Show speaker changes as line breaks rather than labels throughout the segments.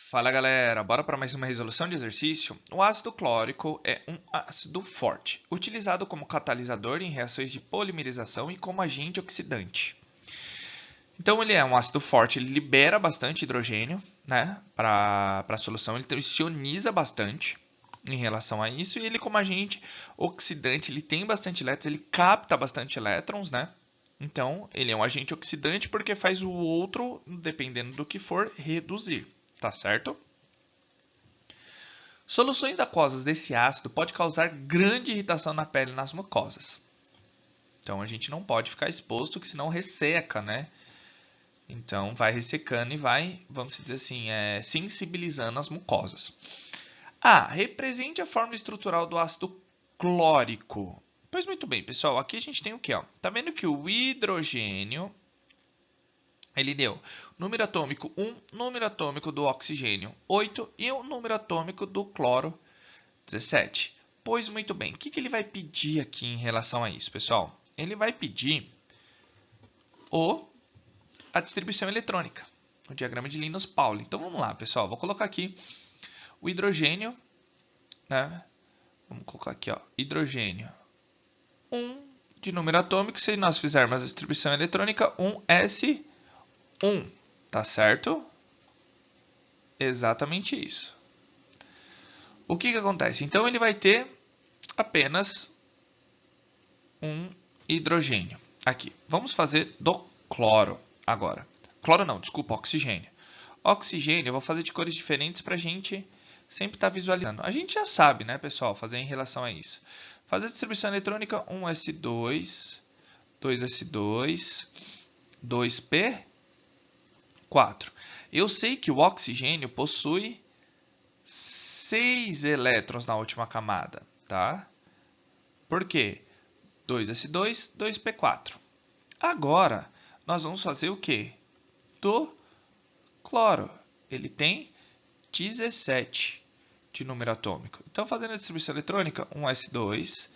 Fala galera, bora para mais uma resolução de exercício? O ácido clórico é um ácido forte, utilizado como catalisador em reações de polimerização e como agente oxidante. Então ele é um ácido forte, ele libera bastante hidrogênio, né, para a solução, ele se ioniza bastante em relação a isso, e ele como agente oxidante, ele tem bastante elétrons, ele capta bastante elétrons, né? Então ele é um agente oxidante porque faz o outro, dependendo do que for, reduzir. Tá certo? Soluções aquosas desse ácido pode causar grande irritação na pele e nas mucosas. Então a gente não pode ficar exposto, que senão resseca, né? Então vai ressecando e vai, vamos dizer assim, sensibilizando as mucosas. Represente a forma estrutural do ácido clórico. Pois muito bem, pessoal, aqui a gente tem o que? Tá vendo que o hidrogênio ele deu número atômico 1, número atômico do oxigênio 8 e o número atômico do cloro 17. Pois muito bem, o que ele vai pedir aqui em relação a isso, pessoal? Ele vai pedir a distribuição eletrônica, o diagrama de Linus-Pauling. Então vamos lá, pessoal, vou colocar aqui o hidrogênio, né? Vamos colocar aqui, ó, hidrogênio 1 de número atômico, se nós fizermos a distribuição eletrônica 1s1. Tá certo? Exatamente isso. O que acontece? Então, ele vai ter apenas um hidrogênio. Aqui. Vamos fazer do cloro agora. Cloro não, desculpa, oxigênio. Oxigênio eu vou fazer de cores diferentes para a gente sempre estar visualizando. A gente já sabe, né, pessoal, fazer em relação a isso. Fazer a distribuição eletrônica 1s2, 2s2, 2p, 4. Eu sei que o oxigênio possui 6 elétrons na última camada, tá? Por quê? 2s2, 2p4. Agora, nós vamos fazer o quê? Do cloro. Ele tem 17 de número atômico. Então, fazendo a distribuição eletrônica, 1s2,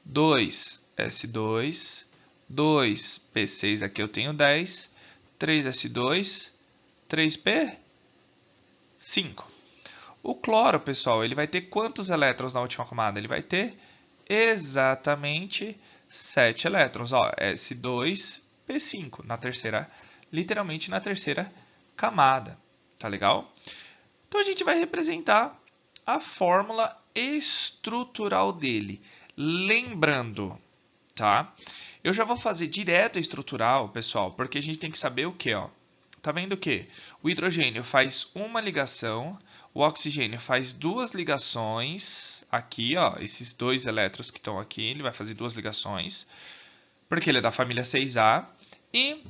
2s2, 2p6, aqui eu tenho 10, 3s2, 3p5. O cloro, pessoal, ele vai ter quantos elétrons na última camada? Ele vai ter exatamente 7 elétrons. Ó, S2p5 na terceira, literalmente na terceira camada. Tá legal? Então a gente vai representar a fórmula estrutural dele. Lembrando, tá? Eu já vou fazer direto a estrutural, pessoal, porque a gente tem que saber o que, ó. Tá vendo o que? O hidrogênio faz uma ligação, o oxigênio faz duas ligações. Aqui, ó, esses dois elétrons que estão aqui, ele vai fazer duas ligações, porque ele é da família 6A. E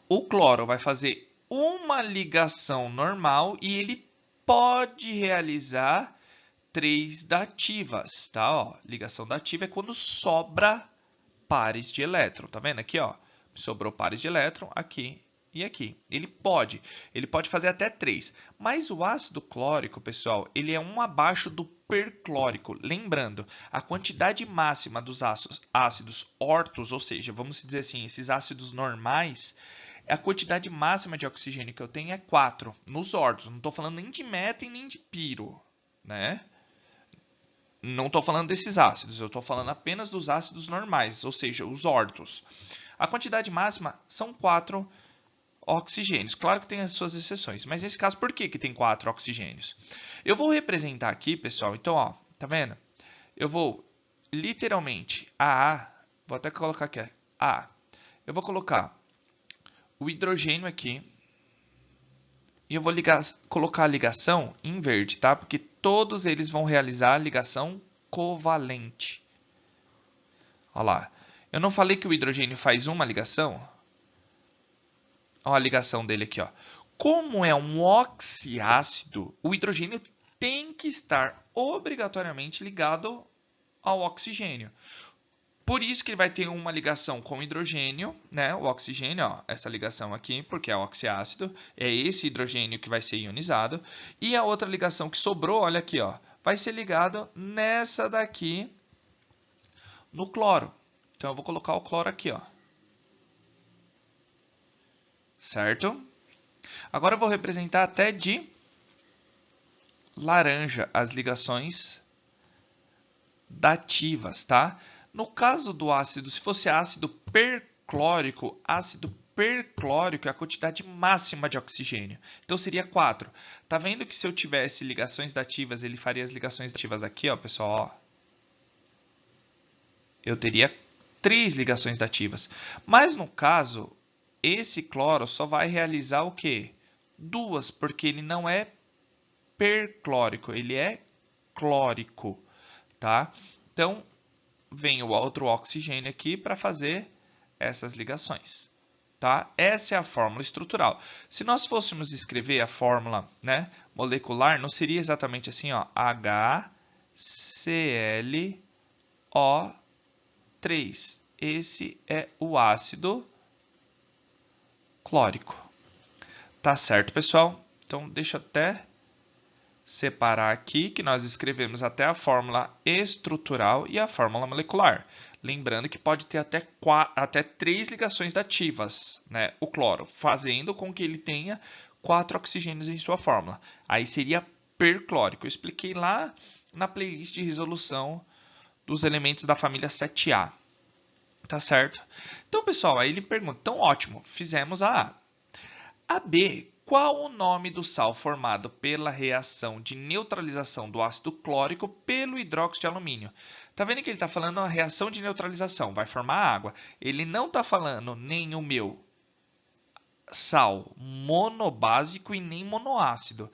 o cloro vai fazer uma ligação normal e ele pode realizar 3 dativas, tá? Ó, ligação dativa é quando sobra pares de elétron, tá vendo aqui, ó? Sobrou pares de elétron aqui e aqui. Ele pode fazer até 3. Mas o ácido clórico, pessoal, ele é um abaixo do perclórico. Lembrando, a quantidade máxima dos ácidos ortos, ou seja, vamos dizer assim, esses ácidos normais, a quantidade máxima de oxigênio que eu tenho é 4 nos ortos. Não estou falando nem de méten nem de piro, né? Não estou falando desses ácidos, eu estou falando apenas dos ácidos normais, ou seja, os ortos. A quantidade máxima são 4 oxigênios. Claro que tem as suas exceções, mas nesse caso, por que tem 4 oxigênios? Eu vou representar aqui, pessoal, então, ó, tá vendo? Eu vou, literalmente, vou até colocar aqui, eu vou colocar o hidrogênio aqui, e eu vou colocar a ligação em verde, tá? Porque todos eles vão realizar a ligação covalente. Olha lá. Eu não falei que o hidrogênio faz uma ligação? Olha a ligação dele aqui, ó. Como é um oxiácido, o hidrogênio tem que estar obrigatoriamente ligado ao oxigênio. Por isso que ele vai ter uma ligação com o hidrogênio, né? O oxigênio, ó, essa ligação aqui, porque é oxiácido, é esse hidrogênio que vai ser ionizado. E a outra ligação que sobrou, olha aqui, ó, vai ser ligado nessa daqui no cloro. Então eu vou colocar o cloro aqui, ó. Certo? Agora eu vou representar até de laranja as ligações dativas, tá? No caso do ácido, se fosse ácido perclórico é a quantidade máxima de oxigênio. Então seria 4. Tá vendo que se eu tivesse ligações dativas, ele faria as ligações dativas aqui, ó, pessoal, ó. Eu teria 3 ligações dativas. Mas no caso, esse cloro só vai realizar o quê? 2, porque ele não é perclórico, ele é clórico, tá? Então, vem o outro oxigênio aqui para fazer essas ligações, tá? Essa é a fórmula estrutural. Se nós fôssemos escrever a fórmula, né, molecular, não seria exatamente assim, ó, HClO3. Esse é o ácido clórico. Tá certo, pessoal? Então, deixa eu até separar aqui que nós escrevemos até a fórmula estrutural e a fórmula molecular. Lembrando que pode ter até 3 ligações dativas, né, o cloro, fazendo com que ele tenha 4 oxigênios em sua fórmula. Aí seria perclórico. Eu expliquei lá na playlist de resolução dos elementos da família 7A. Tá certo? Então, pessoal, aí ele pergunta, então ótimo, fizemos a A. A B, qual o nome do sal formado pela reação de neutralização do ácido clórico pelo hidróxido de alumínio? Tá vendo que ele está falando a reação de neutralização, vai formar água. Ele não está falando nem o meu sal monobásico e nem monoácido.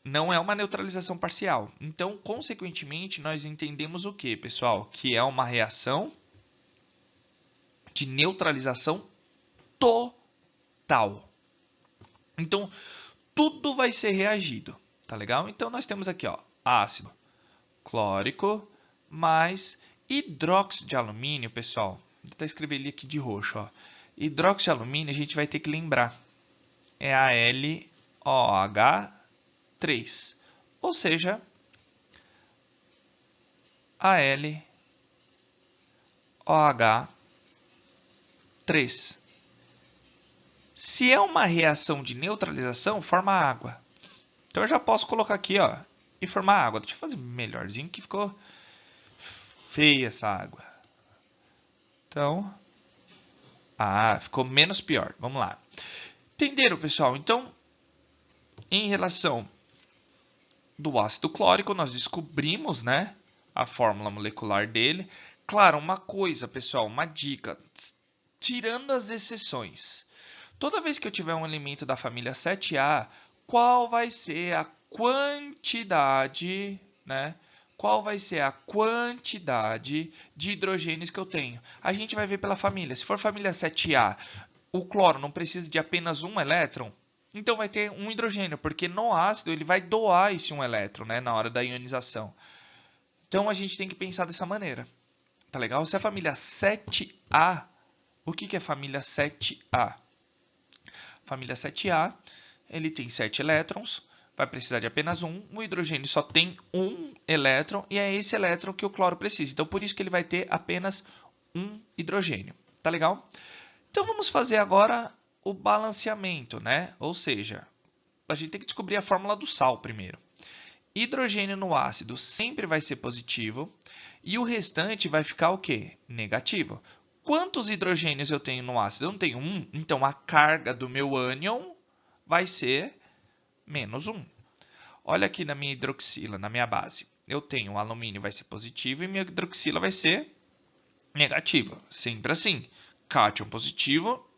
Não é uma neutralização parcial. Então, consequentemente, nós entendemos o que, pessoal? Que é uma reação de neutralização total. Então, tudo vai ser reagido, tá legal? Então, nós temos aqui, ó, ácido clórico mais hidróxido de alumínio, pessoal. Vou até escrever ele aqui de roxo, ó. Hidróxido de alumínio, a gente vai ter que lembrar. É AlOH3. Ou seja, AlOH3. Se é uma reação de neutralização, forma água. Então eu já posso colocar aqui, ó, e formar água. Deixa eu fazer melhorzinho que ficou feia essa água. Então, ficou menos pior. Vamos lá. Entenderam, pessoal? Então, em relação do ácido clórico, nós descobrimos, né, a fórmula molecular dele. Claro, uma coisa, pessoal, uma dica, tirando as exceções. Toda vez que eu tiver um elemento da família 7A, qual vai ser a quantidade, né? Qual vai ser a quantidade de hidrogênios que eu tenho? A gente vai ver pela família. Se for família 7A, o cloro não precisa de apenas um elétron, então vai ter um hidrogênio, porque no ácido ele vai doar esse um elétron, né, na hora da ionização. Então a gente tem que pensar dessa maneira. Tá legal? Se é a família 7A, o que é família 7A? Família 7A, ele tem 7 elétrons, vai precisar de apenas um. O hidrogênio só tem um elétron e é esse elétron que o cloro precisa. Então, por isso que ele vai ter apenas um hidrogênio. Tá legal? Então, vamos fazer agora o balanceamento, né? Ou seja, a gente tem que descobrir a fórmula do sal primeiro. Hidrogênio no ácido sempre vai ser positivo e o restante vai ficar o quê? Negativo. Quantos hidrogênios eu tenho no ácido? Eu não tenho um, então a carga do meu ânion vai ser menos 1. Olha aqui na minha hidroxila, na minha base. Eu tenho o alumínio vai ser positivo e minha hidroxila vai ser negativa. Sempre assim. Cátion positivo,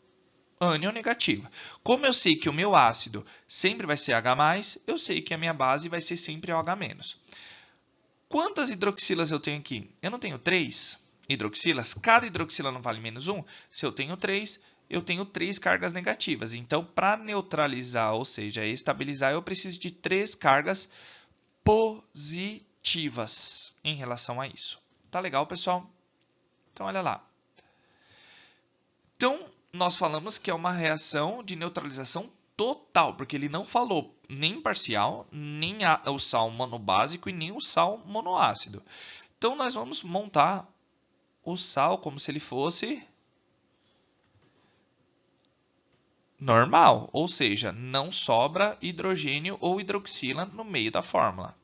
ânion negativo. Como eu sei que o meu ácido sempre vai ser H+, eu sei que a minha base vai ser sempre OH-. Quantas hidroxilas eu tenho aqui? Eu não tenho 3 hidroxilas? Cada hidroxila não vale menos 1? Se eu tenho 3, eu tenho 3 cargas negativas. Então, para neutralizar, ou seja, estabilizar, eu preciso de 3 cargas positivas em relação a isso. Tá legal, pessoal? Então, olha lá. Então, nós falamos que é uma reação de neutralização total, porque ele não falou nem parcial, nem o sal monobásico e nem o sal monoácido. Então, nós vamos montar o sal como se ele fosse normal, ou seja, não sobra hidrogênio ou hidroxila no meio da fórmula.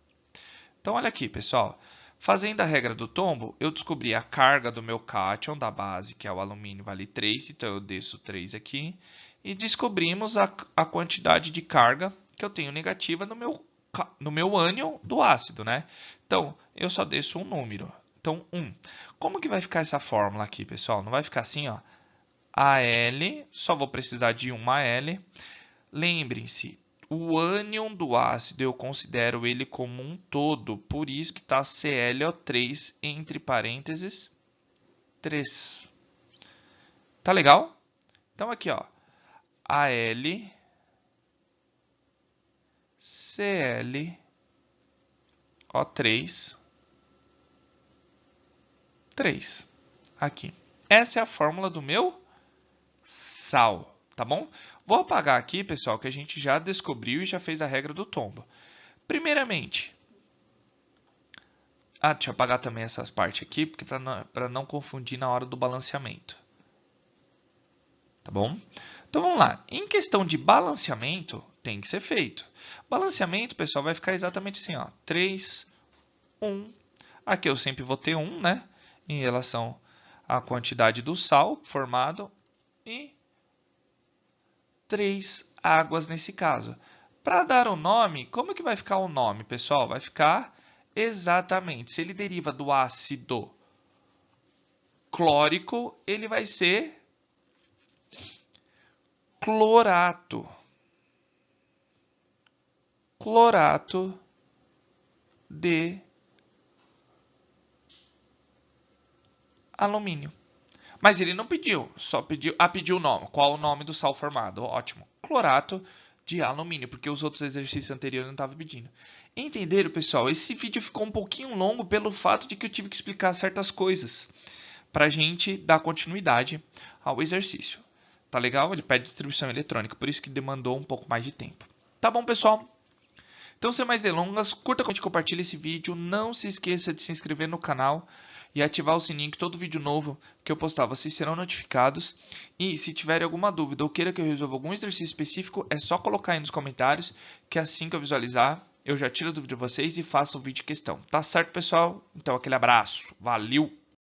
Então, olha aqui, pessoal. Fazendo a regra do tombo, eu descobri a carga do meu cátion da base, que é o alumínio, vale 3, então eu desço 3 aqui. E descobrimos a quantidade de carga que eu tenho negativa no meu ânion do ácido, né? Então, eu só desço um número. Então, 1. Como que vai ficar essa fórmula aqui, pessoal? Não vai ficar assim, ó. Al, só vou precisar de 1 Al. Lembrem-se, o ânion do ácido eu considero ele como um todo, por isso que está ClO3 entre parênteses 3. Tá legal? Então aqui, ó, Al, ClO3, 3. Aqui. Essa é a fórmula do meu sal, tá bom? Vou apagar aqui, pessoal, que a gente já descobriu e já fez a regra do tombo. Primeiramente, deixa eu apagar também essas partes aqui, porque para não confundir na hora do balanceamento. Tá bom? Então vamos lá. Em questão de balanceamento, tem que ser feito. Balanceamento, pessoal, vai ficar exatamente assim, ó. 3, 1. Aqui eu sempre vou ter 1, né? Em relação à quantidade do sal formado. E 3 águas nesse caso. Para dar o nome, como que vai ficar o nome, pessoal? Vai ficar exatamente, se ele deriva do ácido clórico, ele vai ser clorato. Clorato de alumínio. Mas ele não pediu, só pediu o nome. Qual o nome do sal formado? Ótimo. Clorato de alumínio, porque os outros exercícios anteriores não estavam pedindo. Entenderam, pessoal? Esse vídeo ficou um pouquinho longo pelo fato de que eu tive que explicar certas coisas para a gente dar continuidade ao exercício. Tá legal? Ele pede distribuição eletrônica, por isso que demandou um pouco mais de tempo. Tá bom, pessoal? Então, sem mais delongas, curta, comente, compartilhe esse vídeo. Não se esqueça de se inscrever no canal e ativar o sininho que todo vídeo novo que eu postar vocês serão notificados. E se tiverem alguma dúvida ou queira que eu resolva algum exercício específico, é só colocar aí nos comentários, que assim que eu visualizar, eu já tiro a dúvida de vocês e faço o vídeo em questão. Tá certo, pessoal? Então, aquele abraço. Valeu!